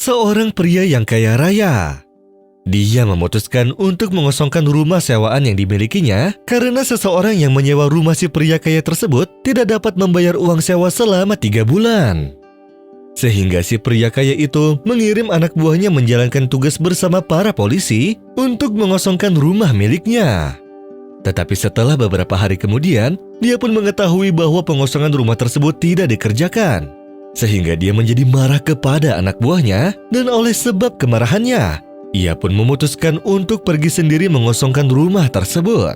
seorang pria yang kaya raya. Dia memutuskan untuk mengosongkan rumah sewaan yang dimilikinya karena seseorang yang menyewa rumah si pria kaya tersebut tidak dapat membayar uang sewa selama 3 bulan. Sehingga si pria kaya itu mengirim anak buahnya menjalankan tugas bersama para polisi untuk mengosongkan rumah miliknya. Tetapi setelah beberapa hari kemudian, dia pun mengetahui bahwa pengosongan rumah tersebut tidak dikerjakan. Sehingga dia menjadi marah kepada anak buahnya dan oleh sebab kemarahannya, ia pun memutuskan untuk pergi sendiri mengosongkan rumah tersebut.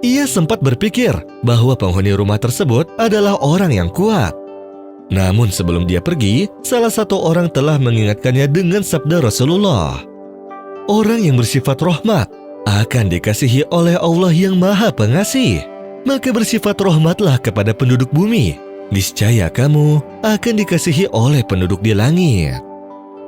Ia sempat berpikir bahwa penghuni rumah tersebut adalah orang yang kuat. Namun sebelum dia pergi, salah satu orang telah mengingatkannya dengan sabda Rasulullah. Orang yang bersifat rahmat akan dikasihi oleh Allah yang Maha Pengasih. Maka bersifat rahmatlah kepada penduduk bumi. Niscaya kamu akan dikasihi oleh penduduk di langit.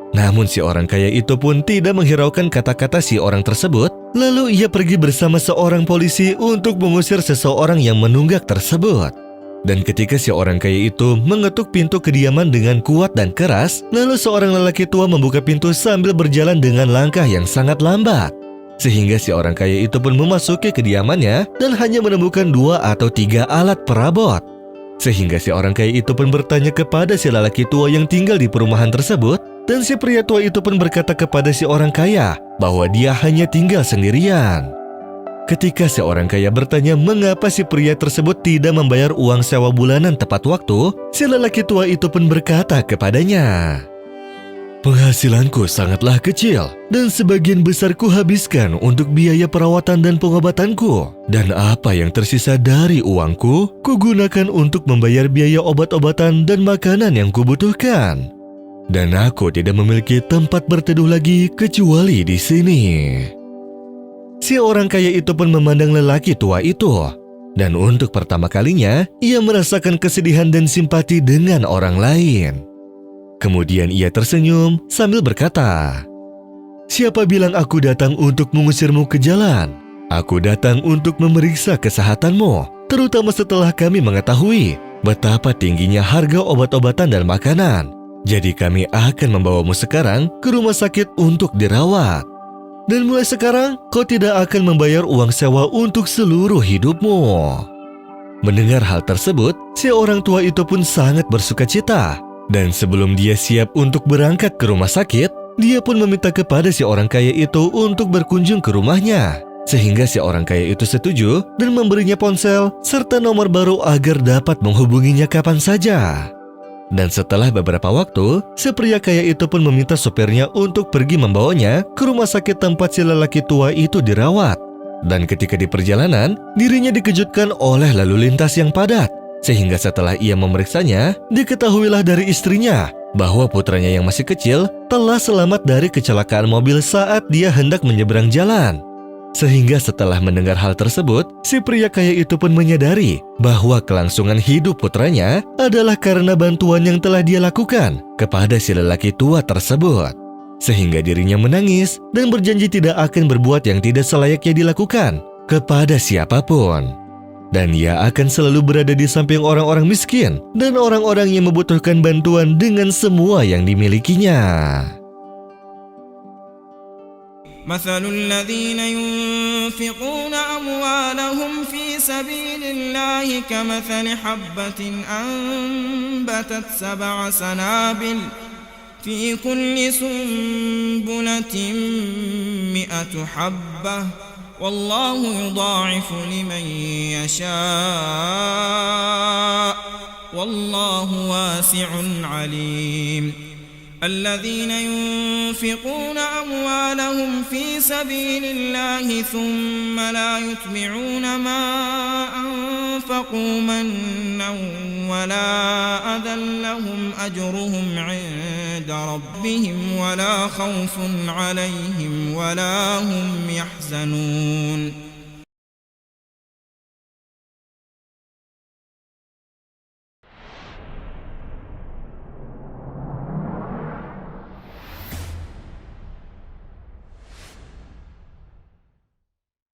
Namun si orang kaya itu pun tidak menghiraukan kata-kata si orang tersebut. Lalu ia pergi bersama seorang polisi untuk mengusir seseorang yang menunggak tersebut. Dan ketika si orang kaya itu mengetuk pintu kediaman dengan kuat dan keras, lalu seorang lelaki tua membuka pintu sambil berjalan dengan langkah yang sangat lambat. Sehingga si orang kaya itu pun memasuki kediamannya dan hanya menemukan 2 atau 3 alat perabot. Sehingga si orang kaya itu pun bertanya kepada si lelaki tua yang tinggal di perumahan tersebut. Dan si pria tua itu pun berkata kepada si orang kaya bahwa dia hanya tinggal sendirian. Ketika si orang kaya bertanya mengapa si pria tersebut tidak membayar uang sewa bulanan tepat waktu, si lelaki tua itu pun berkata kepadanya, "Penghasilanku sangatlah kecil dan sebagian besar kuhabiskan untuk biaya perawatan dan pengobatanku. Dan apa yang tersisa dari uangku, kugunakan untuk membayar biaya obat-obatan dan makanan yang kubutuhkan. Dan aku tidak memiliki tempat berteduh lagi kecuali di sini." Si orang kaya itu pun memandang lelaki tua itu. Dan untuk pertama kalinya, ia merasakan kesedihan dan simpati dengan orang lain. Kemudian ia tersenyum sambil berkata, "Siapa bilang aku datang untuk mengusirmu ke jalan? Aku datang untuk memeriksa kesehatanmu, terutama setelah kami mengetahui betapa tingginya harga obat-obatan dan makanan. Jadi kami akan membawamu sekarang ke rumah sakit untuk dirawat. Dan mulai sekarang, kau tidak akan membayar uang sewa untuk seluruh hidupmu." Mendengar hal tersebut, si orang tua itu pun sangat bersukacita. Dan sebelum dia siap untuk berangkat ke rumah sakit, dia pun meminta kepada si orang kaya itu untuk berkunjung ke rumahnya. Sehingga si orang kaya itu setuju dan memberinya ponsel serta nomor baru agar dapat menghubunginya kapan saja. Dan setelah beberapa waktu, si pria kaya itu pun meminta sopirnya untuk pergi membawanya ke rumah sakit tempat si lelaki tua itu dirawat. Dan ketika di perjalanan, dirinya dikejutkan oleh lalu lintas yang padat. Sehingga setelah ia memeriksanya, diketahuilah dari istrinya bahwa putranya yang masih kecil telah selamat dari kecelakaan mobil saat dia hendak menyeberang jalan. Sehingga setelah mendengar hal tersebut, si pria kaya itu pun menyadari bahwa kelangsungan hidup putranya adalah karena bantuan yang telah dia lakukan kepada si lelaki tua tersebut. Sehingga dirinya menangis dan berjanji tidak akan berbuat yang tidak selayaknya dilakukan kepada siapapun. Dan ia akan selalu berada di samping orang-orang miskin dan orang-orang yang membutuhkan bantuan dengan semua yang dimilikinya. مثل الذين ينفقون أموالهم في سبيل الله كمثل حبة أنبتت 7 سنابل في كل سنبلة 100 حبة والله يضاعف لمن يشاء والله واسع عليم. الذين ينفقون أموالهم في سبيل الله ثم لا يتبعون ما أنفقوا منا ولا أذى لهم أجرهم عند ربهم ولا خوف عليهم ولا هم يحزنون